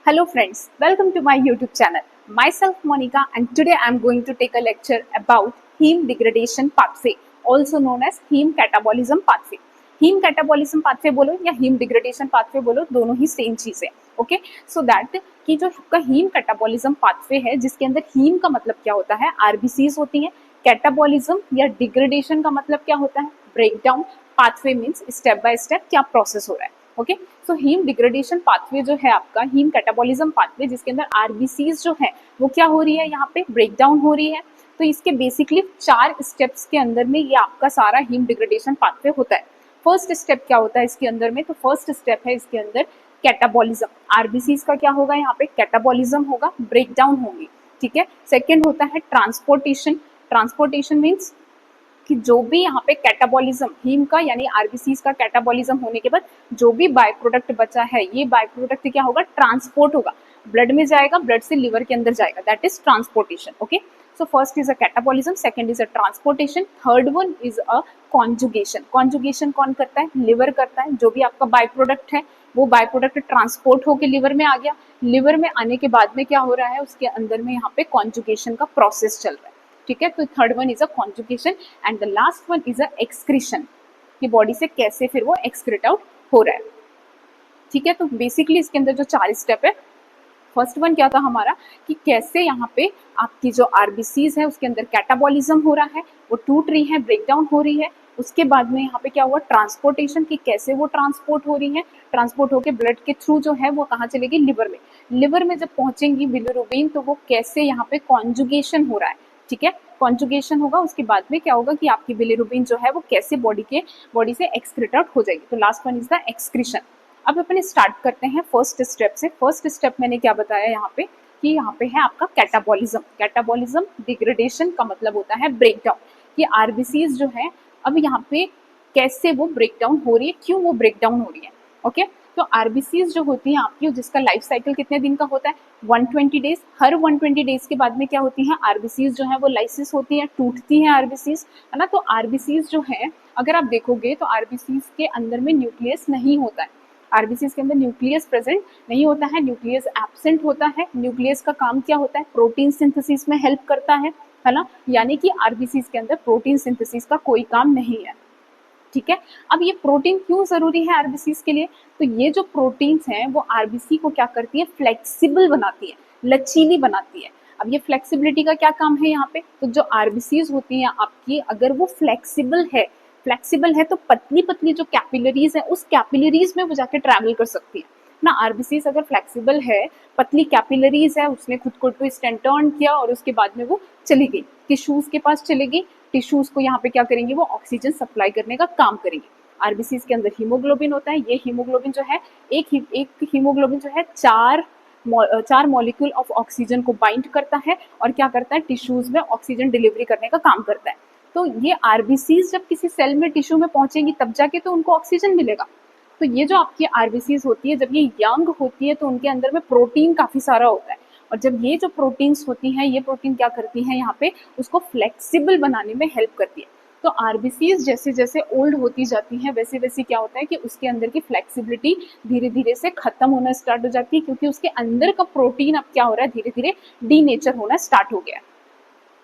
Hello friends, welcome to my YouTube channel. Myself Monica and today I am going to take a lecture about heme degradation pathway, also known as heme catabolism pathway. Heme catabolism pathway बोलो या heme degradation pathway बोलो, दोनों ही same चीज है. Okay, so that कि जो आपका heme catabolism pathway है, जिसके अंदर heme का मतलब क्या होता है, RBCs होती हैं. कैटाबॉलिज्म या डिग्रेडेशन का मतलब क्या होता है, breakdown. Pathway means step by step क्या प्रोसेस हो रहा है. ओके, सो हीम डिग्रेडेशन पाथवे जो है आपका हीम कैटाबॉलिज्म पाथवे, जिसके अंदर आरबीसीज जो है वो क्या हो रही है, यहाँ पे ब्रेकडाउन हो रही है. तो इसके बेसिकली 4 स्टेप्स के अंदर में ये आपका सारा हीम डिग्रेडेशन पाथवे होता है. फर्स्ट स्टेप क्या होता है इसके अंदर में, तो फर्स्ट स्टेप है इसके अंदर कैटाबॉलिज्म. आरबीसीज का क्या होगा, यहाँ पे कैटाबॉलिज्म होगा, ब्रेकडाउन होगी. ठीक है. सेकेंड होता है ट्रांसपोर्टेशन. ट्रांसपोर्टेशन मीन्स कि जो भी यहाँ पे कैटाबॉलिज्म हीम का यानी आरबीसीज का कैटाबॉलिज्म होने के बाद जो भी बाय प्रोडक्ट बचा है, ये बाय प्रोडक्ट क्या होगा, ट्रांसपोर्ट होगा, ब्लड में जाएगा, ब्लड से लिवर के अंदर जाएगा, that is transportation. Okay, so first is a catabolism, second is a transportation, third one is a conjugation. Conjugation कौन करता है, लिवर करता है. जो भी आपका बाय प्रोडक्ट है वो बाय प्रोडक्ट ट्रांसपोर्ट होकर लिवर में आ गया. लिवर में आने के बाद में क्या हो रहा है, उसके अंदर में यहाँ पे कॉन्जुगेशन का प्रोसेस चल रहा है. ठीक है. तो third one is a conjugation and the last one is a excretion, कि बॉडी से कैसे फिर वो एक्सक्रीट आउट हो रहा है. ठीक है. तो बेसिकली इसके अंदर जो 4 स्टेप है, फर्स्ट वन क्या था हमारा कि कैसे यहाँ पे आपकी जो आरबीसीज है उसके अंदर कैटाबॉलिज्म हो रहा है, वो टूट रही है, ब्रेकडाउन हो रही है. उसके बाद में यहाँ पे क्या हुआ, ट्रांसपोर्टेशन, की कैसे वो ट्रांसपोर्ट हो रही है, ट्रांसपोर्ट होके ब्लड के थ्रू जो है वो कहाँ चलेगी, लिवर में. लिवर में जब पहुंचेंगी बिलिरुबिन तो वो कैसे यहाँ पे कॉन्जुगेशन हो रहा है. ठीक है. कॉन्जुगेशन होगा, उसके बाद में क्या होगा कि आपकी बिलिरुबिन जो है वो कैसे बॉडी से एक्सक्रीट आउट हो जाएगी. तो last one is the excretion. अब अपन स्टार्ट करते हैं फर्स्ट स्टेप से. फर्स्ट स्टेप मैंने क्या बताया यहाँ पे कि यहाँ पे है आपका कैटाबॉलिज्म. कैटाबॉलिज्म डिग्रेडेशन का मतलब होता है ब्रेकडाउन, कि आरबीसीज जो है अब यहाँ पे कैसे वो ब्रेकडाउन हो रही है, क्यों वो ब्रेकडाउन हो रही है. ओके, तो आरबीसीज जो होती हैं आपकी, जिसका लाइफ साइकिल कितने दिन का होता है, 120 डेज. हर 120 डेज के बाद में क्या होती हैं आरबीसीज जो है वो लाइसिस होती है, टूटती हैं आरबीसीज, है ना. तो आरबीसीज जो है अगर आप देखोगे तो आरबीसीज के अंदर में न्यूक्लियस नहीं होता है. आरबीसीज के अंदर न्यूक्लियस प्रेजेंट नहीं होता है, न्यूक्लियस एब्सेंट होता है. न्यूक्लियस का काम क्या होता है, प्रोटीन सिंथेसिस में हेल्प करता है ना. यानी कि आरबीसीज के अंदर प्रोटीन सिंथेसिस का कोई काम नहीं है. ठीक है. अब ये प्रोटीन क्यों जरूरी है आरबीसीज के लिए, तो ये जो प्रोटीन्स हैं वो आरबीसी को क्या करती है, फ्लेक्सिबल बनाती है, लचीली बनाती है. अब ये फ्लेक्सिबिलिटी का क्या काम है यहाँ पे, तो जो आरबीसीज होती हैं आपकी, अगर वो फ्लेक्सिबल है तो पतली पतली जो कैपिलरीज है उस कैपिलरीज में वो जाके ट्रैवल कर सकती है ना. आरबीसीज अगर फ्लेक्सिबल है, पतली कैपिलरीज है, उसने खुद को ट्विस्ट एंड टर्न किया और उसके बाद में वो चली गई, टिश्यूज के पास चलेगी. टिश्यूज को यहाँ पे क्या करेंगे, वो ऑक्सीजन सप्लाई करने का काम करेंगे. आरबीसीज के अंदर हीमोग्लोबिन होता है. ये हीमोग्लोबिन जो है एक हीमोग्लोबिन जो है चार मॉलिक्यूल ऑफ ऑक्सीजन को बाइंड करता है और क्या करता है, टिश्यूज में ऑक्सीजन डिलीवरी करने का काम करता है. तो ये आरबीसीज जब किसी सेल में टिश्यू में पहुंचेंगी तब जाके तो उनको ऑक्सीजन मिलेगा. तो ये जो आपकी आरबीसीज होती है, जब ये यंग होती है तो उनके अंदर में प्रोटीन काफी सारा होता है, और जब ये जो प्रोटीन्स होती हैं, ये प्रोटीन क्या करती हैं यहाँ पे, उसको फ्लेक्सिबल बनाने में हेल्प करती है. तो आरबीसीज जैसे जैसे ओल्ड होती जाती हैं वैसे वैसे क्या होता है कि उसके अंदर की फ्लेक्सिबिलिटी धीरे धीरे से खत्म होना स्टार्ट हो जाती है, क्योंकि उसके अंदर का प्रोटीन अब क्या हो रहा है, धीरे धीरे डीनेचर होना स्टार्ट हो गया.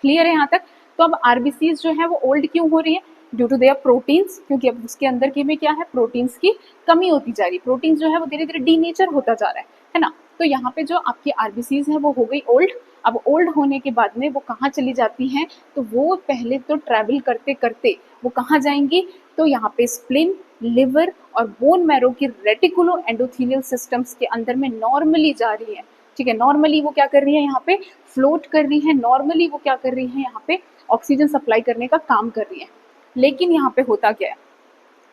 क्लियर है यहाँ तक. तो अब आरबीसीज जो है वो ओल्ड क्यों हो रही है, ड्यू टू देयर प्रोटीन्स, क्योंकि अब उसके अंदर के में क्या है, प्रोटीन्स की कमी होती जा रही है. प्रोटीन जो है वो धीरे धीरे डीनेचर होता जा रहा है ना. तो यहाँ पे जो आपकी आरबीसीज है वो हो गई ओल्ड. अब ओल्ड होने के बाद में वो कहाँ चली जाती हैं, तो वो पहले तो ट्रैवल करते करते वो कहाँ जाएंगी, तो यहाँ पे स्प्लिन, लिवर और बोन मैरो की रेटिकुलो एंडोथेलियल सिस्टम्स के अंदर में नॉर्मली जा रही है. ठीक है. नॉर्मली वो क्या कर रही है, यहाँ पे फ्लोट कर रही है. नॉर्मली वो क्या कर रही है, यहाँ पे ऑक्सीजन सप्लाई करने का काम कर रही है. लेकिन यहाँ पे होता क्या है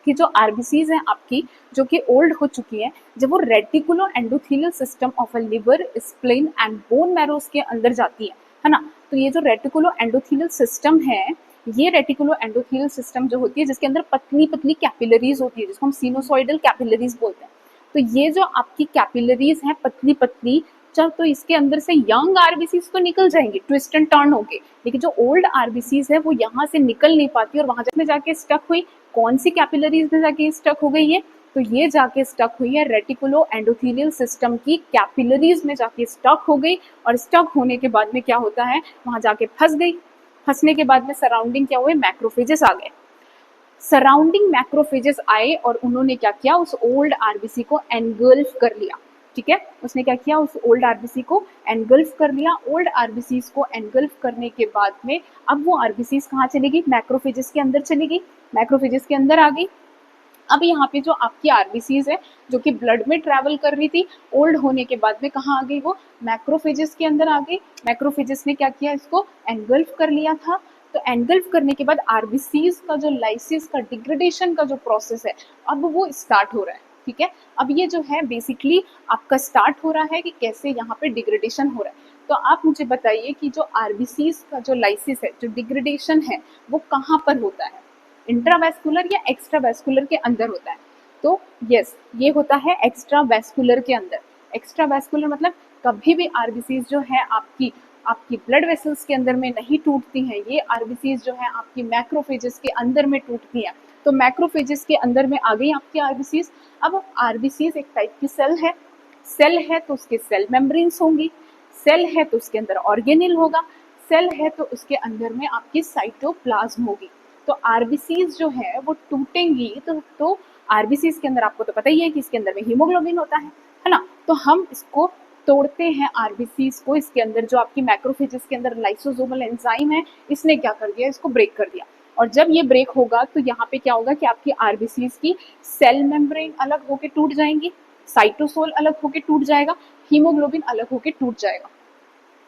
कि जो आरबीसीज हैं आपकी, जो कि ओल्ड हो चुकी हैं, जब वो reticulo endothelial system of a liver, spleen and bone marrows के अंदर जाती है ना. तो ये जो रेटिकुलो एंडोथेलियल सिस्टम है, ये रेटिकुलो एंडोथेलियल सिस्टम जो होती है, जिसके अंदर पतली पतली कैपिलरीज होती है, जिसको हम सिनोसॉइडल कैपिलरीज बोलते हैं. तो ये जो आपकी कैपिलरीज हैं पतली पतली, तो इसके अंदर से यंग आरबीसीज तो निकल जाएंगे ट्विस्ट एंड टर्न होके, लेकिन जो ओल्ड आरबीसीज है वो यहाँ से निकल नहीं पाती और वहां में जाके स्टक हुई. कौन सी कैपिलरीज में जाके स्टक हो गई है, तो ये जाके स्टक हुई है रेटिकुलो एंडोथेलियल सिस्टम की कैपिलरीज में, जाके स्टक हो गई, और स्टक होने के बाद में क्या होता है, वहां जाके फंस गई। फंसने के बाद में सराउंडिंग क्या हुए, मैक्रोफेजेस आ गए। सराउंडिंग मैक्रोफेजेस आए और उन्होंने क्या किया, उस ओल्ड आरबीसी को एनगल्फ कर लिया। ठीक है, उसने क्या किया, उस ओल्ड आरबीसी को एनगल्फ कर लिया। ओल्ड आरबीसी को एनगल्फ करने के बाद में अब वो आरबीसी कहाँ चली गई, मैक्रोफेजेस के अंदर चली गई, मैक्रोफेजेस के अंदर आ गई। अब यहाँ पे जो आपकी आरबीसीज है जो कि ब्लड में ट्रैवल कर रही थी, ओल्ड होने के बाद में कहाँ आ गई, वो मैक्रोफेजेस के अंदर आ गई। मैक्रोफेजेस ने क्या किया, इसको एनगल्फ कर लिया था। तो एनगल्फ करने के बाद आरबीसीज का जो लाइसिस का डिग्रेडेशन का जो प्रोसेस है अब वो स्टार्ट हो रहा है। ठीक है, अब ये जो है बेसिकली आपका स्टार्ट हो रहा है कि कैसे यहाँ पे डिग्रेडेशन हो रहा है। तो आप मुझे बताइए कि जो आरबीसीज का जो लाइसिस है, जो डिग्रेडेशन है, वो कहाँ पर होता है, इंट्रावैस्कुलर या एक्स्ट्रावैस्कुलर के अंदर होता है। तो यस, ये होता है एक्स्ट्रावैस्कुलर के अंदर। एक्स्ट्रावैस्कुलर मतलब कभी भी आरबीसीज जो है आपकी आपकी ब्लड वेसल्स के अंदर में नहीं टूटती हैं, ये आरबीसीज जो है आपकी मैक्रोफेजेस के अंदर में टूटती हैं। तो मैक्रोफेजेस के अंदर में आ गई आपकी आरबीसीज। अब आरबीसीज एक टाइप की सेल है तो उसके सेल मेम्ब्रेन्स होंगी, सेल है तो उसके अंदर ऑर्गेनेल होगा, सेल है तो उसके अंदर में आपकी साइटोप्लाज्म होगी। तो आरबीसीज जो है वो टूटेंगी तो आरबीसीज के अंदर आपको तो पता ही है कि इसके अंदर में हीमोग्लोबिन होता है ना। तो हम इसको तोड़ते हैं आरबीसीज को, इसके अंदर जो आपकी मैक्रोफेजेस के अंदर लाइसोसोमल एंजाइम है, इसने क्या कर दिया, इसको ब्रेक कर दिया। और जब ये ब्रेक होगा तो यहाँ पे क्या होगा कि आपकी आरबीसीज की सेल मेम्ब्रेन अलग होके टूट जाएंगी, साइटोसोल अलग होके टूट जाएगा, हीमोग्लोबिन अलग होके टूट जाएगा।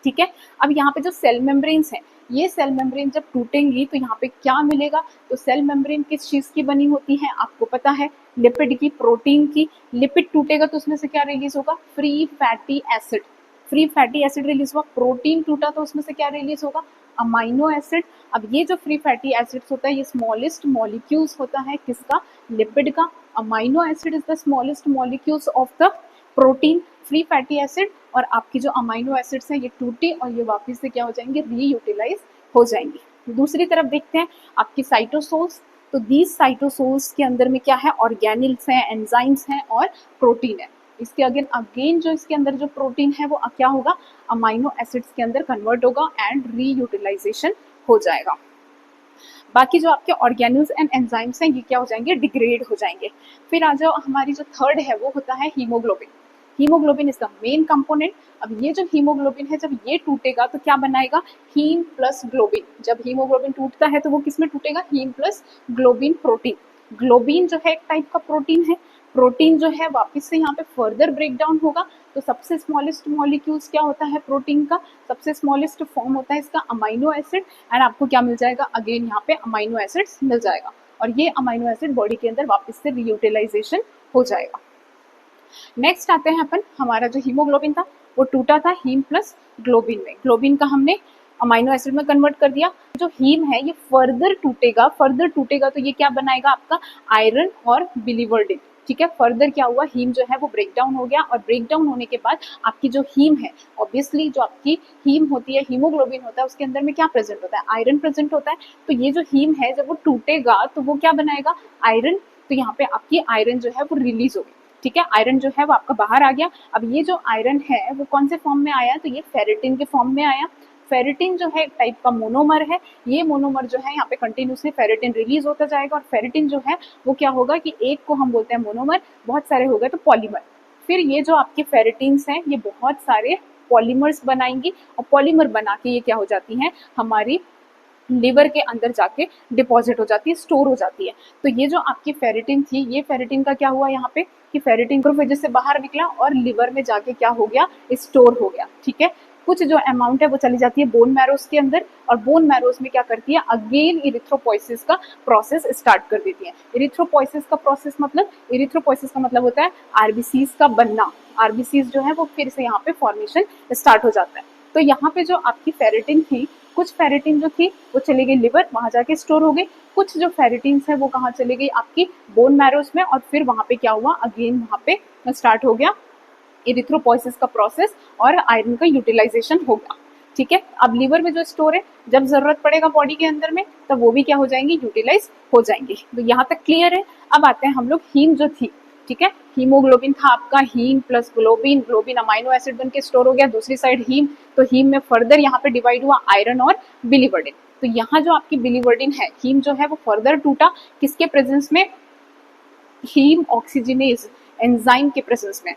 ठीक है, अब यहाँ पे जो सेल मेम्ब्रेन्स हैं, ये सेल मेम्ब्रेन जब टूटेंगी तो यहाँ पे क्या मिलेगा, तो सेल मेम्ब्रेन किस चीज की बनी होती है आपको पता है, लिपिड की, प्रोटीन की। लिपिड टूटेगा तो उसमें से क्या रिलीज होगा, free fatty acid, free fatty acid release हुआ। प्रोटीन टूटा तो उसमें से क्या रिलीज होगा, अमाइनो एसिड। अब ये जो फ्री फैटी एसिड्स होता है ये स्मॉलेस्ट मॉलिक्यूल्स होता है किसका, लिपिड का। Amino acid is the smallest molecules of the protein, free fatty acid. और आपकी जो अमाइनो एसिड्स हैं ये टूटे और ये वापस से क्या हो जाएंगे, रीयूटिलाइज हो जाएंगे। दूसरी तरफ देखते हैं आपकी साइटोसोल्स। तो दीज साइटोसोल्स के अंदर में क्या है, ऑर्गेनिल्स हैं, एंजाइम्स हैं और प्रोटीन है। इसके अगेन जो इसके अंदर जो प्रोटीन है वो क्या होगा, अमाइनो एसिड्स के अंदर कन्वर्ट होगा एंड रीयूटिलाइजेशन हो जाएगा। बाकी जो आपके ऑर्गेनिल्स एंड एंजाइम्स हैं ये क्या हो जाएंगे, डिग्रेड हो जाएंगे। फिर आ जाओ, हमारी जो थर्ड है वो होता है haemoglobin. Haemoglobin is the main component. अब ये जो हीमोग्लोबिन है जब ये टूटेगा तो क्या बनाएगा, हीम प्लस ग्लोबिन। जब हीमोग्लोबिन टूटता है तो वो किस में टूटेगा, haem plus globin protein. Globin जो है एक टाइप का प्रोटीन है, प्रोटीन जो है वापस से यहाँ पे फर्दर ब्रेक डाउन होगा। तो सबसे स्मॉलेस्ट मॉलिक्यूल्स क्या होता है प्रोटीन का, सबसे स्मॉलेस्ट फॉर्म होता है इसका अमाइनो एसिड। एंड आपको क्या मिल जाएगा, अगेन यहाँ पे अमाइनो एसिड्स मिल जाएगा और ये अमाइनो एसिड बॉडी के अंदर वापस से रीयूटिलाइजेशन हो जाएगा। नेक्स्ट आते हैं अपन, हमारा जो हीमोग्लोबिन था वो टूटा था हीम प्लस ग्लोबिन में, ग्लोबिन का हमने अमाइनो एसिड में कन्वर्ट कर दिया। जो हीम है ये फर्दर टूटेगा तो ये क्या बनाएगा आपका, आयरन और बिलीवर्डिन। ठीक है, फर्दर क्या हुआ, हीम जो है वो ब्रेक डाउन हो गया और ब्रेक डाउन होने के बाद आपकी जो हीम है, ऑब्वियसली जो आपकी हीम होती है, हीमोग्लोबिन होता है, उसके अंदर में क्या प्रेजेंट होता है, आयरन प्रेजेंट होता है। तो ये जो हीम है जब वो टूटेगा तो वो क्या बनाएगा, आयरन। तो यहाँ पे आपकी आयरन जो है वो रिलीज होगी। ठीक है, आयरन जो है वो आपका बाहर आ गया। अब ये जो आयरन है वो कौन से फॉर्म में आया, तो ये फेरेटिन के फॉर्म में आया। फेरेटिन जो है एक टाइप का मोनोमर है, ये मोनोमर जो है यहाँ पे कंटिन्यूसली फेरेटिन रिलीज होता जाएगा और फेरेटिन जो है वो क्या होगा कि एक को हम बोलते हैं मोनोमर, बहुत सारे हो गए तो पॉलीमर। फिर ये जो आपके फेरेटिन्स हैं ये बहुत सारे पॉलीमर्स बनाएंगी और पॉलीमर बना के ये क्या हो जाती हैं, हमारी लिवर के अंदर जाके डिपॉजिट हो जाती है, स्टोर हो जाती है। तो ये जो आपकी फेरेटिन थी, ये फेरेटिन का क्या हुआ यहाँ पे कि फेरेटिन मैक्रोफेजेस से बाहर निकला और लिवर में जाके क्या हो गया, स्टोर हो गया। ठीक है, कुछ जो अमाउंट है वो चली जाती है बोन मैरोस के अंदर और बोन मैरोस में क्या करती है, अगेन इरिथ्रोपोइसिस का प्रोसेस स्टार्ट कर देती है। इरिथ्रोपोइसिस का प्रोसेस मतलब, इरिथ्रोपोइसिस का मतलब होता है आरबीसीज का बनना। आरबीसीज जो है वो फिर से यहाँ पे फॉर्मेशन स्टार्ट हो जाता है। तो यहाँ पे जो आपकी फेरेटिन थी, कुछ फेरेटिन जो थी वो चली गई लिवर, वहां जाके स्टोर हो गई। कुछ जो फेरेटिन्स है वो कहाँ चली गई, आपकी बोन मैरोस में और फिर वहां पे क्या हुआ, अगेन वहां पे स्टार्ट हो गया इरिथ्रोपोइसिस का प्रोसेस और आयरन का यूटिलाइजेशन होगा। ठीक है, अब लीवर में जो स्टोर है जब जरूरत पड़ेगा बॉडी के अंदर में तब वो भी क्या हो जाएंगी, यूटिलाइज हो जाएंगी। तो यहाँ तक क्लियर है। अब आते हैं हम लोग हीम जो थी, ठीक है। हीमोग्लोबिन था आपका, haem plus globin, globin amino acid बन के स्टोर हो गया, दूसरी साइड हीम, तो हीम में फर्दर यहाँ पे डिवाइड हुआ आयरन और बिलीवर्डिन। तो यहाँ जो आपकी बिलीवर्डिन है, हीम जो है वो फर्दर टूटा किसके प्रेजेंस में, हीम ऑक्सीजनेज एंजाइम के प्रेजेंस में।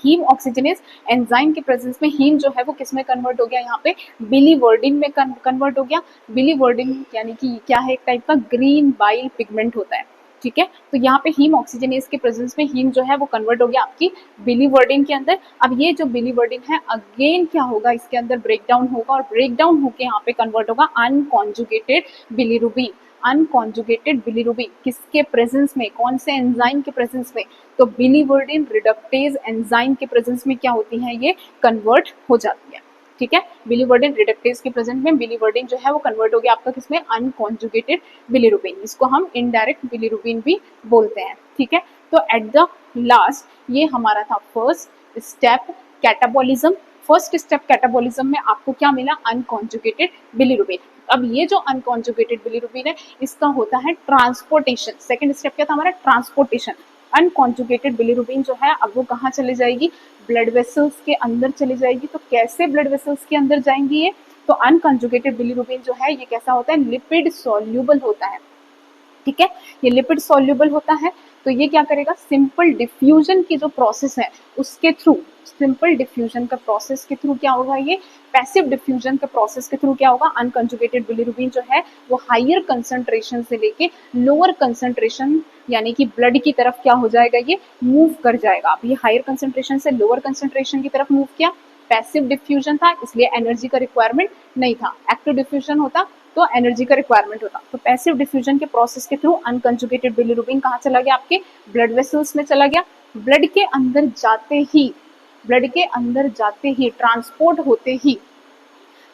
हीम ऑक्सीजनेज एंजाइम के प्रेजेंस में हीम जो है वो किस में कन्वर्ट हो गया, यहाँ पे बिलीवर्डिन में कन्वर्ट हो गया। बिलीवर्डिन यानी कि क्या है, एक टाइप का ग्रीन बाइल पिगमेंट होता है, ठीक है। तो यहाँ पे हीम ऑक्सीजनेज के प्रेजेंस में हीम जो है वो कन्वर्ट हो गया आपकी बिलीवर्डिन के अंदर। अब ये जो बिलीवर्डिन है अगेन क्या होगा, इसके अंदर ब्रेकडाउन होगा और ब्रेकडाउन होके यहाँ पे कन्वर्ट होगा अनकॉन्जुगेटेड बिलीरुबिन। अनकॉन्जुगेटेड बिलीरुबिन किसके प्रेजेंस में, कौन से एंजाइम के प्रेजेंस में, तो बिलीवर्डिन रिडक्टेज एंजाइम के प्रेजेंस में क्या होती है, ये कन्वर्ट हो जाती है, ठीक है। बिलीवर्डिन रिडक्टेज के प्रेजेंट में बिलीवर्डिन जो है वो कन्वर्ट हो गया आपका किसमें, अनकॉन्जुगेटेड बिलीरुबिन, इसको हम इनडायरेक्ट बिलीरुबिन भी बोलते हैं, ठीक है। तो एट द लास्ट ये हमारा था first step catabolism. First step catabolism में आपको क्या मिला, अनकॉन्जुगेटेड बिलीरुबिन। अब ये जो अनकॉन्जुगेटेड बिलीरुबिन है इसका होता है ट्रांसपोर्टेशन। सेकंड स्टेप क्या था हमारा, ट्रांसपोर्टेशन। अनकॉन्जुगेटेड बिलीरुबिन जो है अब वो कहाँ चले जाएगी, ब्लड वेसल्स के अंदर चली जाएगी। तो कैसे ब्लड वेसल्स के अंदर जाएंगी ये, तो अनकॉन्जुगेटेड बिलीरुबिन जो है ये कैसा होता है, लिपिड सॉल्यूबल होता है, ठीक है। ये लिपिड सॉल्यूबल होता है, तो ये क्या करेगा, सिंपल डिफ्यूजन की जो प्रोसेस है उसके थ्रू, सिंपल डिफ्यूजन का प्रोसेस के थ्रू क्या होगा, ये पैसिव डिफ्यूजन के प्रोसेस के थ्रू क्या होगा, अनकॉन्जुगेटेड बिलीरुबिन जो है वो हायर कंसंट्रेशन से लेके लोअर कंसंट्रेशन यानी कि ब्लड की तरफ क्या हो जाएगा, ये मूव कर जाएगा। अब ये हायर कंसंट्रेशन से लोअर कंसंट्रेशन की तरफ मूव किया, पैसिव डिफ्यूजन था इसलिए एनर्जी का रिक्वायरमेंट नहीं था, एक्टिव डिफ्यूजन होता तो एनर्जी का रिक्वायरमेंट होता। तो पैसिव डिफ्यूजन के प्रोसेस के थ्रू अनकॉन्जुगेटेड बिलीरुबिन कहाँ चला गया, आपके ब्लड वेसल्स में चला गया। ब्लड के अंदर जाते ही, ब्लड के अंदर जाते ही, ट्रांसपोर्ट होते ही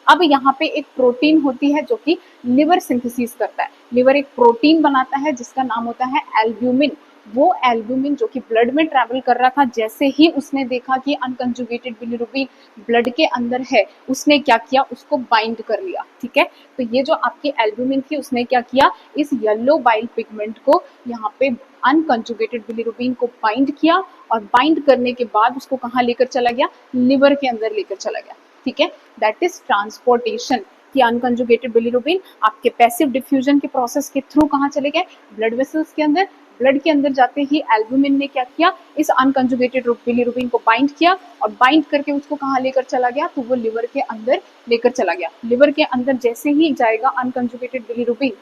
अब यहाँ पे एक प्रोटीन होती है जो कि लिवर सिंथेसिस करता है। लिवर एक प्रोटीन बनाता है जिसका नाम होता है एल्ब्यूमिन। वो एल्ब्यूमिन जो कि ब्लड में ट्रैवल कर रहा था, जैसे ही उसने देखा कि अनकंजुगेटेड बिलीरुबिन ब्लड के अंदर है, उसने क्या किया, उसको बाइंड कर लिया, ठीक है। तो ये जो आपकी एल्ब्यूमिन थी उसने क्या किया, इस येलो बाइल पिगमेंट को यहाँ पे अनकंजुगेटेड बिलीरुबिन को बाइंड किया और बाइंड करने के बाद उसको कहाँ लेकर चला गया, लिवर के अंदर लेकर चला गया, ठीक है। दैट इज ट्रांसपोर्टेशन कि अनकंजुगेटेड बिलीरुबिन आपके पैसिव डिफ्यूजन के प्रोसेस के थ्रू कहाँ चले गए, ब्लड वेसल्स के अंदर। ब्लड के अंदर जाते ही एल्ब्यूमिन ने क्या किया, इस अनकंजुगेटेड बिलीरुबिन को बाइंड किया और बाइंड करके उसको कहाँ लेकर चला गया, तो वो लिवर के अंदर लेकर चला गया। लिवर के अंदर जैसे ही जाएगा अनकंजुगेटेड बिलीरुबिन,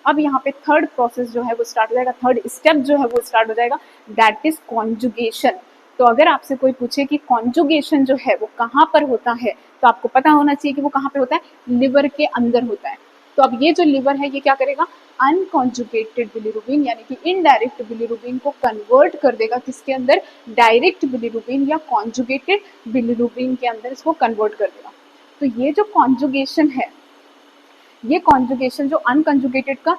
अब यहाँ पे थर्ड प्रोसेस जो है वो स्टार्ट हो जाएगा, थर्ड स्टेप जो है वो स्टार्ट हो जाएगा, दैट इज कॉन्जुगेशन। तो अगर आपसे कोई पूछे कि कॉन्जुगेशन जो है वो कहाँ पर होता है, तो आपको पता होना चाहिए कि वो कहाँ पे होता है, लिवर के अंदर होता है। तो अब ये जो लिवर है ये क्या करेगा, अनकॉन्जुगेटेड बिलीरुबिन यानी कि इनडायरेक्ट बिलीरुबिन को कन्वर्ट कर देगा किसके अंदर, डायरेक्ट बिलीरुबिन या कॉन्जुगेटेड बिलीरुबिन के अंदर इसको कन्वर्ट कर देगा। तो ये जो कॉन्जुगेशन है, ये कॉन्जुगेशन जो अनकंजुगेटेड का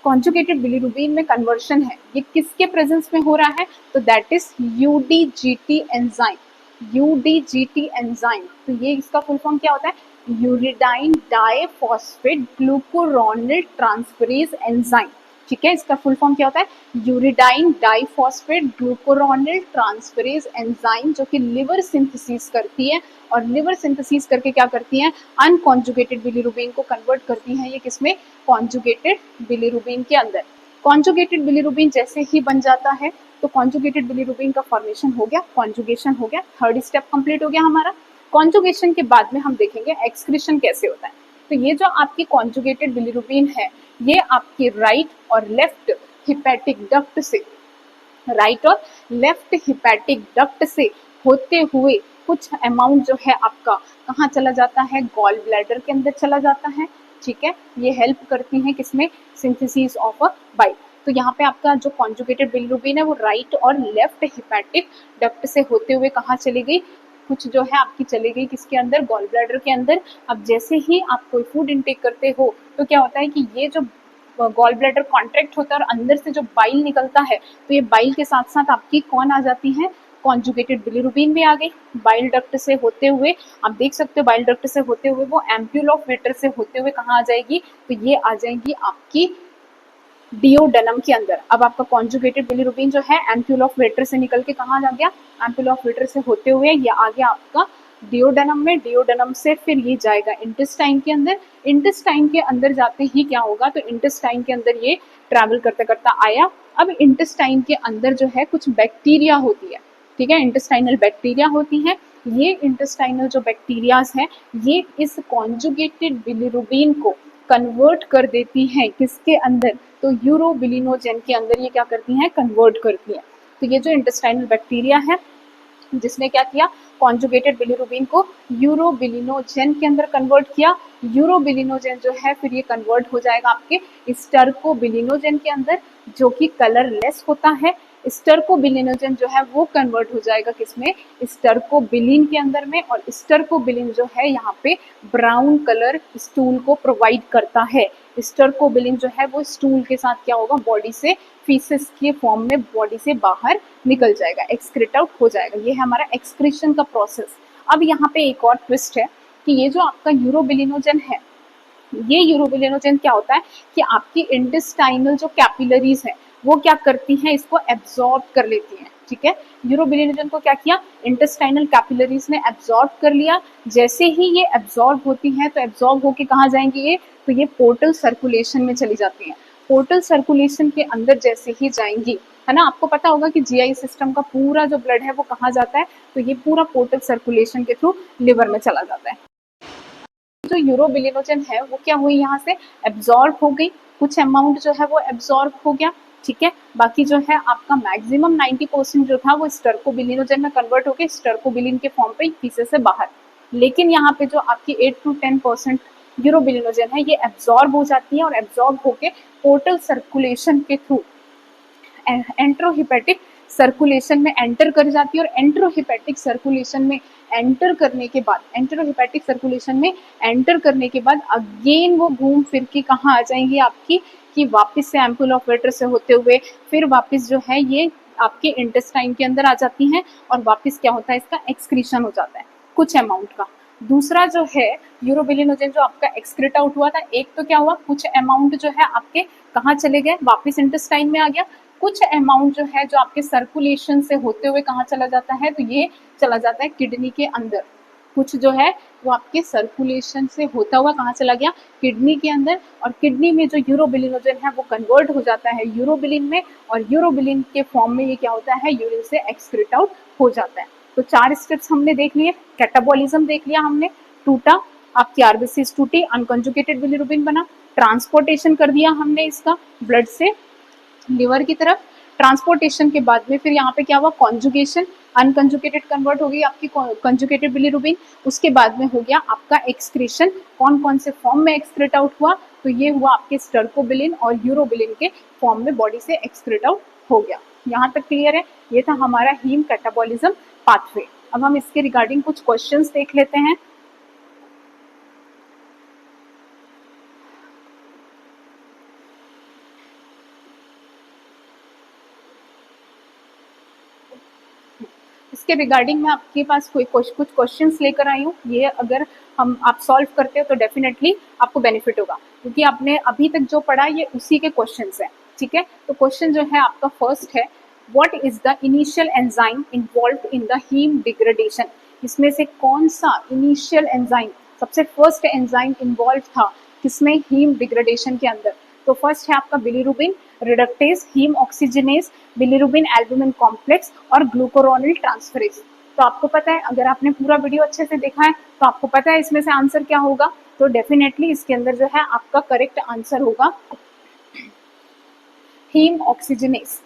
कॉन्जुगेटेड बिलीरुबिन में कन्वर्शन है, ये किसके प्रेजेंस में हो रहा है, तो दैट इज यूडीजीटी एंजाइम। यूडीजीटी एंजाइम, तो ये इसका फुल फॉर्म क्या होता है, यूरिडाइन डाइफॉस्फेट ग्लूकुरोनिल ट्रांसफरेज एंजाइम, ठीक है। इसका फुल फॉर्म क्या होता है, यूरिडाइन डाइफॉस्फेट ग्लूकुरोनिल ट्रांसफरेज एंजाइम, जो कि लिवर सिंथेसिस करती है और लिवर सिंथेसिस करके क्या करती हैं, अनकॉन्जुगेटेड बिलीरुबिन को कन्वर्ट करती हैं ये किसमें, कॉन्जुगेटेड बिलीरुबिन के अंदर। कॉन्जुगेटेड बिलीरुबिन जैसे ही बन जाता है तो कॉन्जुगेटेड बिलीरुबिन का फॉर्मेशन हो गया, कॉन्जुगेशन हो गया, थर्ड स्टेप कंप्लीट हो गया हमारा। कॉन्जुगेशन के बाद में हम देखेंगे एक्सक्रीशन कैसे होता है। तो ये जो आपकी कॉन्जुगेटेड बिलीरुबिन है ये आपकी राइट और लेफ्ट हिपैटिक डक्ट से, राइट और लेफ्ट हिपैटिक डक्ट से होते हुए कुछ अमाउंट जो है आपका कहाँ चला जाता है, गॉल ब्लैडर के अंदर चला जाता है, ठीक है। ये हेल्प करती हैं किसमें, सिंथेसिस ऑफ अ बाइल। तो यहाँ पे आपका जो कॉन्जुगेटेड बिलीरुबिन है वो राइट और लेफ्ट हिपैटिक डक्ट से होते हुए कहाँ चली गई, कुछ जो है आपकी चली गई किसके अंदर, गॉल ब्लैडर के अंदर। अब जैसे ही आप कोई फूड इनटेक करते हो तो क्या होता है कि ये जो गॉल ब्लैडर कॉन्ट्रैक्ट होता है और अंदर से जो बाइल निकलता है, तो ये बाइल के साथ साथ आपकी कौन आ जाती है, कॉन्जुगेटेड बिलीरुबिन भी आ गई। बाइल डक्ट से होते हुए आप देख सकते हो, बाइल डक्ट से होते हुए वो एम्प्यूल ऑफ वेटर से होते हुए कहाँ आ जाएगी, तो ये आ जाएगी आपकी डिओडेनम के अंदर। अब आपका कॉन्जुगेटेड बिलीरुबिन जो है एम्प्यूल ऑफ वेटर से निकल के कहाँ आ गया, एम्प्यूल ऑफ वेटर से होते हुए ये आ गया आपका डिओडेनम में, डिओडेनम से फिर ये जाएगा इंटेस्टाइन के अंदर। इंटेस्टाइन के अंदर जाते ही क्या होगा, तो इंटेस्टाइन के अंदर ये ट्रैवल करता करता आया। अब इंटेस्टाइन के अंदर जो है कुछ बैक्टीरिया होती है, ठीक है, इंटेस्टाइनल बैक्टीरिया होती है। ये इंटेस्टाइनल जो बैक्टीरियाज है ये इस कॉन्जुगेटेड बिलीरुबिन को कन्वर्ट कर देती हैं किसके अंदर, तो यूरोबिलिनोजेन के अंदर ये क्या करती हैं, कन्वर्ट करती हैं। तो ये जो इंटेस्टाइनल बैक्टीरिया है जिसने क्या किया, कॉन्जुगेटेड बिलीरुबिन को यूरोबिलिनोजेन के अंदर कन्वर्ट किया। यूरोबिलिनोजेन जो है फिर ये कन्वर्ट हो जाएगा आपके स्टर्कोबिलिनोजेन के अंदर जो कि कलरलेस होता है। स्टर्कोबिलिनोजेन जो है वो कन्वर्ट हो जाएगा किसमें, स्टर्कोबिलिन के अंदर में, और स्टर्कोबिलिन जो है यहाँ पे ब्राउन कलर स्टूल को प्रोवाइड करता है। स्टर्कोबिलिन जो है वो स्टूल के साथ क्या होगा, बॉडी से फीसेस के फॉर्म में बॉडी से बाहर निकल जाएगा, एक्सक्रीट आउट हो जाएगा। ये है हमारा एक्सक्रीशन का प्रोसेस। अब यहाँ पे एक और ट्विस्ट है कि ये जो आपका यूरोबिलिनोजेन है, ये यूरोबिलिनोजेन क्या होता है कि आपकी इंटेस्टाइनल जो कैपिलरीज है वो क्या करती हैं, इसको एब्जॉर्ब कर लेती हैं, ठीक है। यूरोबिलिनोजेन को क्या किया, इंटेस्टाइनल कैपिलरीज ने एब्जॉर्ब कर लिया। जैसे ही ये एब्जॉर्ब होती हैं तो एब्जॉर्ब होके कहाँ जाएंगी ये, तो ये पोर्टल सर्कुलेशन में चली जाती हैं। पोर्टल सर्कुलेशन के अंदर जैसे ही जाएंगी, है ना, आपको पता होगा कि जीआई सिस्टम का पूरा जो ब्लड है वो कहाँ जाता है, तो ये पूरा पोर्टल सर्कुलेशन के थ्रू लिवर में चला जाता है। जो यूरोबिलिनोजेन है वो क्या हुई, यहाँ से एब्जॉर्ब हो गई, कुछ अमाउंट जो है वो एब्जॉर्ब हो गया, ठीक है। बाकी जो है आपका मैक्सिमम 90% जो था वो स्टर्कोबिलिनोजेन में कन्वर्ट होकर स्टर्कोबिलिन के फॉर्म पे पीछे से बाहर। लेकिन यहाँ पे जो आपकी 8 to 10% यूरोबिलिनोजेन है ये एब्जॉर्ब हो जाती है और एब्जॉर्ब होके पोर्टल सर्कुलेशन के थ्रू एंट्रोहिपेटिक सर्कुलेशन में एंटर कर जाती है। और एंट्रोहिपेटिक सर्कुलेशन में एंटर करने के बाद, एंट्रोहिपेटिक सर्कुलेशन में एंटर करने के बाद अगेन वो घूम फिर के कहाँ आ जाएंगी आपकी, कि वापस से एम्पूल ऑफ वेटर से होते हुए फिर वापस जो है ये आपके इंटेस्टाइन के अंदर आ जाती हैं और वापस क्या होता है, इसका एक्सक्रीशन हो जाता है कुछ अमाउंट का। दूसरा जो है यूरोबिलिनोजेन जो आपका एक्सक्रीट आउट हुआ था, एक तो क्या हुआ, कुछ अमाउंट जो है आपके कहाँ चले गए, वापस इंटेस्टाइन में आ गया। कुछ अमाउंट जो है जो आपके सर्कुलेशन से होते हुए कहाँ चला जाता है, तो ये चला जाता है किडनी के अंदर। कुछ जो है वो आपके सर्कुलेशन से होता हुआ कहाँ चला गया, किडनी के अंदर। और किडनी में जो यूरोबिलिनोजेन है वो कन्वर्ट हो जाता है यूरोबिलिन में, और यूरोबिलिन के फॉर्म में ये क्या होता है, यूरिन से एक्सक्रीट आउट हो जाता है। तो 4 स्टेप्स हमने देख लिए, कैटाबॉलिज्म देख लिया हमने, टूटा, आपकी आरबीसीज टूटी, अनकंजुगेटेड बिलिरुबिन बना, ट्रांसपोर्टेशन कर दिया हमने इसका ब्लड से लिवर की तरफ। ट्रांसपोर्टेशन के बाद में फिर यहाँ पे क्या हुआ, कॉन्जुगेशन, अनकंजुगेटेड कन्वर्ट हो गई आपकी कंजुगेटेड बिलिरुबिन। उसके बाद में हो गया आपका एक्सक्रीशन, कौन कौन से फॉर्म में एक्सक्रीट आउट हुआ, तो ये हुआ आपके स्टर्कोबिलिन और यूरोबिलिन के फॉर्म में बॉडी से एक्सक्रीट आउट हो गया। यहाँ तक क्लियर है, ये था हमारा हीम कैटाबॉलिज्म पाथवे। अब हम इसके रिगार्डिंग कुछ क्वेश्चंस देख लेते हैं। इसके रिगार्डिंग मैं आपके पास कोई कुछ क्वेश्चंस लेकर आई हूँ। ये अगर हम आप सॉल्व करते हो तो डेफिनेटली आपको बेनिफिट होगा, क्योंकि आपने अभी तक जो पढ़ा ये उसी के क्वेश्चंस हैं, ठीक है। तो क्वेश्चन जो है आपका फर्स्ट है, what is the initial enzyme involved in the haem degradation. इसमें से कौन सा इनिशियल एंजाइम, सबसे फर्स्ट एंजाइम इन्वॉल्व था किसमें, हीम डिग्रेडेशन के अंदर। तो फर्स्ट है आपका bilirubin reductase, haem oxygenase, bilirubin albumin complex और ग्लूकोरोनिल ट्रांसफरेज। तो आपको पता है, अगर आपने पूरा वीडियो अच्छे से देखा है तो आपको पता है इसमें से आंसर क्या होगा। तो डेफिनेटली इसके अंदर जो है आपका करेक्ट आंसर होगा haem oxygenase.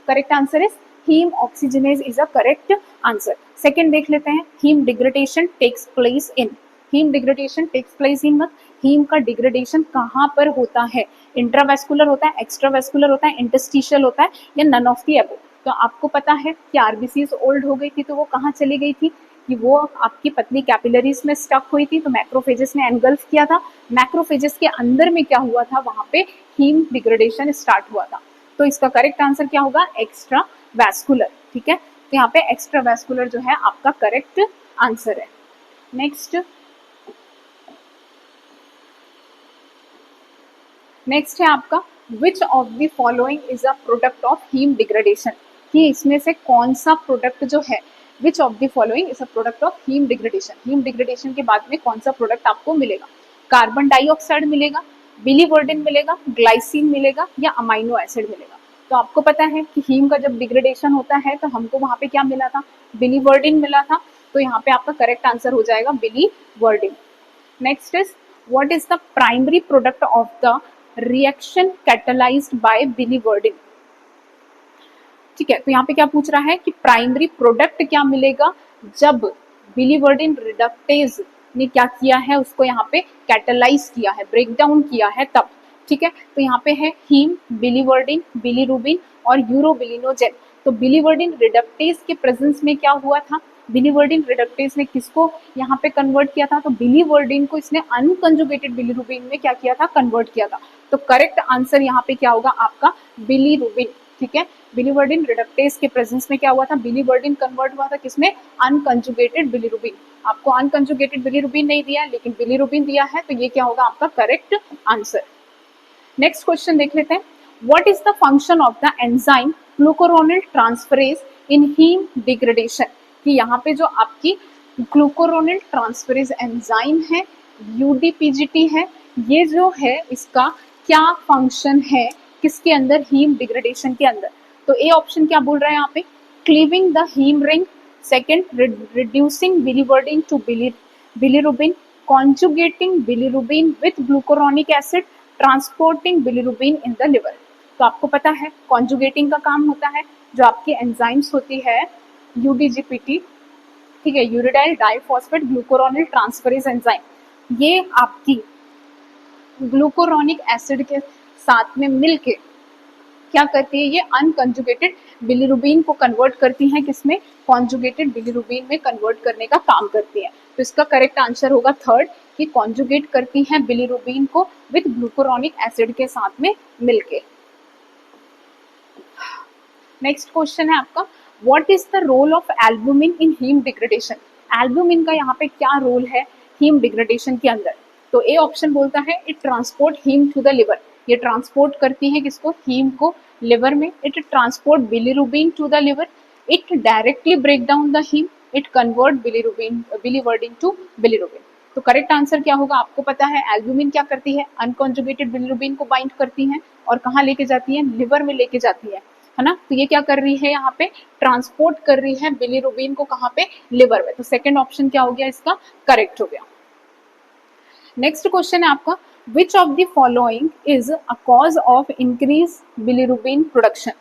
Correct answer is haem oxygenase is a correct answer. Second देख लेते हैं, haem degradation takes place in, haem degradation takes place in, haem का डिग्रेडेशन कहाँ पर होता है, इंट्रावेस्कुलर होता है, एक्स्ट्रावेस्कुलर होता है, इंटरस्टिशियल होता है, या नन ऑफ दी अबव। तो आपको पता है कि आरबीसीज ओल्ड हो गई थी तो वो कहाँ चली गई थी, कि वो आपकी पतली कैपिलरीज में स्टक हुई थी, तो मैक्रोफेजेस ने एनगल्फ किया था। मैक्रोफेजेस के अंदर में क्या हुआ था, वहां पे हीम डिग्रेडेशन स्टार्ट हुआ था। तो इसका करेक्ट आंसर क्या होगा, एक्स्ट्रा वैस्कुलर, ठीक है। तो यहाँ पे एक्स्ट्रा वैस्कुलर जो है आपका करेक्ट आंसर है। नेक्स्ट है आपका, which of the following is a product of haem degradation, कि इसमें से कौन सा प्रोडक्ट जो है, which of the following is a product of haem degradation, haem degradation के बाद में कौन सा प्रोडक्ट आपको मिलेगा, कार्बन डाइऑक्साइड मिलेगा, बिलीवर्डिन मिलेगा, ग्लाइसिन मिलेगा या अमाइनो एसिड मिलेगा। तो आपको पता है कि हीम का जब डिग्रेडेशन होता है तो हमको वहां पे क्या मिला था, बिलीवर्डिन मिला था, तो यहाँ पे आपका करेक्ट आंसर हो जाएगा biliverdin. Next is what is the primary product of the reaction catalysed by biliverdin. ठीक है, तो यहाँ पे क्या पूछ रहा है कि प्राइमरी प्रोडक्ट क्या मिलेगा जब बिलीवर्डिन रिडक्टेज ने क्या किया है, उसको यहाँ पे कैटलाइज किया है, ब्रेक डाउन किया है तब। ठीक है, तो यहाँ पे है हीम, बिलीवर्डिन, बिलीरुबिन और यूरोबिलिनोजेन। तो बिलीवर्डिन रिडक्टेज के प्रेजेंस में क्या हुआ था, बिलीवर्डिन रिडक्टेज ने किसको यहाँ पे कन्वर्ट किया था, तो बिलीवर्डिन को इसने अनकंजुगेटेड बिलीरुबिन में क्या किया था, कन्वर्ट किया था। तो करेक्ट आंसर यहाँ पे क्या होगा आपका बिलीरुबिन। ठीक है, बिलीवर्डिन रिडक्टेज के प्रेजेंस में क्या हुआ था, बिलीवर्डिन कन्वर्ट हुआ था किसमें, अनकंजुगेटेड बिलीरुबिन। आपको अनकंजुगेटेड बिलीरुबिन नहीं दिया लेकिन बिलीरुबिन दिया है, तो ये क्या होगा आपका करेक्ट आंसर। नेक्स्ट क्वेश्चन देख लेते हैं, what is the function of the enzyme glucuronyl transferase in haem degradation, कि यहाँ पे जो आपकी ग्लूकुरोनिल ट्रांसफरेज एंजाइम है, यूडीपीजीटी है, ये जो है इसका क्या फंक्शन है किसके अंदर, हीम डिग्रेडेशन के अंदर। तो ए ऑप्शन क्या बोल रहा है यहाँ पे, cleaving the heme ring, second reducing biliverdin to bilirubin, conjugating bilirubin with glucuronic acid, transporting bilirubin in the liver. तो आपको पता है कॉन्जुगेटिंग का काम होता है, जो आपकी एंजाइम्स होती है यूडीजीपीटी, ठीक है, यूरिडाइल डाइफॉस्फेट ग्लूकुरोनिल ट्रांसफरेज एंजाइम, ये आपकी ग्लूकुरोनिक एसिड के साथ में मिलके क्या करती है, ये अनकंजुगेटेड बिलीरुबिन को कन्वर्ट करती हैं किसमें, कॉन्जुगेटेड बिलीरुबिन में कन्वर्ट करने का काम करती है। तो इसका करेक्ट आंसर होगा थर्ड, कि कॉन्जुगेट करती हैं बिलीरुबिन को विद ग्लूकुरोनिक एसिड के साथ में मिलके। नेक्स्ट क्वेश्चन है आपका, what is the role of albumin in haem degradation. Albumin का यहाँ पे क्या रोल है हीम डिग्रेडेशन के अंदर। तो ए ऑप्शन बोलता है it transport haem to the liver, ये ट्रांसपोर्ट करती है किसको, हीम को लिवर में। It transport bilirubin to the liver, it directly break down the haem, it convert biliverdin to bilirubin. तो करेक्ट आंसर क्या होगा, आपको पता है एल्बुमिन क्या करती है, अनकॉन्जुगेटेड बिलीरुबिन को बाइंड करती है और कहाँ लेके जाती है, लिवर में लेके जाती है ना। तो ये क्या कर रही है, यहाँ पे ट्रांसपोर्ट कर रही है बिलीरुबिन को, कहाँ पे, लिवर में। तो सेकंड ऑप्शन क्या हो गया इसका, करेक्ट हो गया। नेक्स्ट क्वेश्चन है आपका, which of the following is a cause of increase bilirubin production.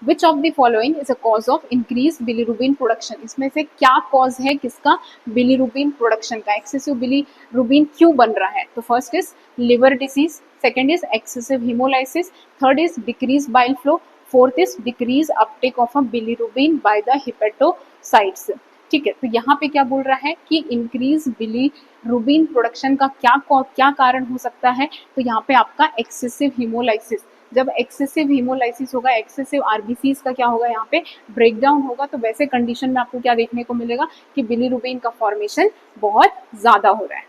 Which of the following is a cause of increase bilirubin production, इसमें से क्या कॉज है किसका, बिलीरुबिन प्रोडक्शन का, एक्सेसिव बिलीरुबिन क्यों बन रहा है। तो first is liver disease, second is excessive haemolysis, third is decrease bile flow, fourth is decrease uptake of a bilirubin by the hepatocytes. ठीक है, तो यहाँ पे क्या बोल रहा है कि इंक्रीज बिलीरुबिन प्रोडक्शन का क्या कारण हो सकता है। तो यहाँ पे आपका एक्सेसिव हीमोलाइसिस, जब एक्सेसिव हीमोलाइसिस होगा, एक्सेसिव आरबीसीज का क्या होगा, यहाँ पे ब्रेकडाउन होगा, तो वैसे कंडीशन में आपको क्या देखने को मिलेगा कि बिलीरुबिन का फॉर्मेशन बहुत ज्यादा हो रहा है।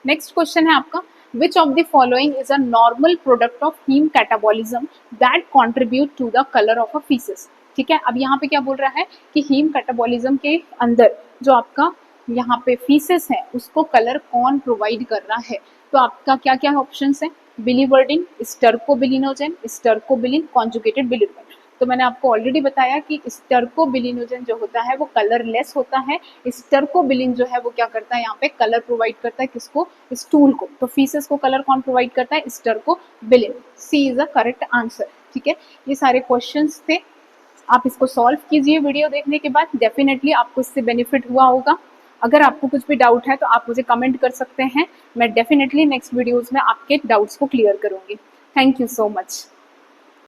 नेक्स्ट क्वेश्चन है आपका, which of the following is a normal product of heme catabolism that contribute to the color of a feces। ठीक है, अब यहाँ पे क्या बोल रहा है कि हीम कैटाबॉलिज्म के अंदर जो आपका यहाँ पे फीसेस है उसको कलर कौन प्रोवाइड कर रहा है। तो आपका क्या क्या ऑप्शंस है, बिलीवर्डिन, स्टर्कोबिलिनोजेन, स्टर्कोबिलिन, कॉन्जुगेटेड बिलीरुबिन। तो मैंने आपको ऑलरेडी बताया कि स्टर्कोबिलिनोजेन जो होता है वो कलरलेस होता है, स्टर्कोबिलिन जो है वो क्या करता है, यहाँ पे कलर प्रोवाइड करता है किसको, स्टूल को। तो फीसेस को कलर कौन प्रोवाइड करता है, stercobilin. C is the correct answer. ठीक है, ये सारे क्वेश्चंस थे, आप इसको सॉल्व कीजिए वीडियो देखने के बाद, डेफिनेटली आपको इससे बेनिफिट हुआ होगा। अगर आपको कुछ भी डाउट है तो आप मुझे कमेंट कर सकते हैं, मैं डेफिनेटली नेक्स्ट वीडियोज में आपके डाउट्स को क्लियर करूंगी। Thank you so much.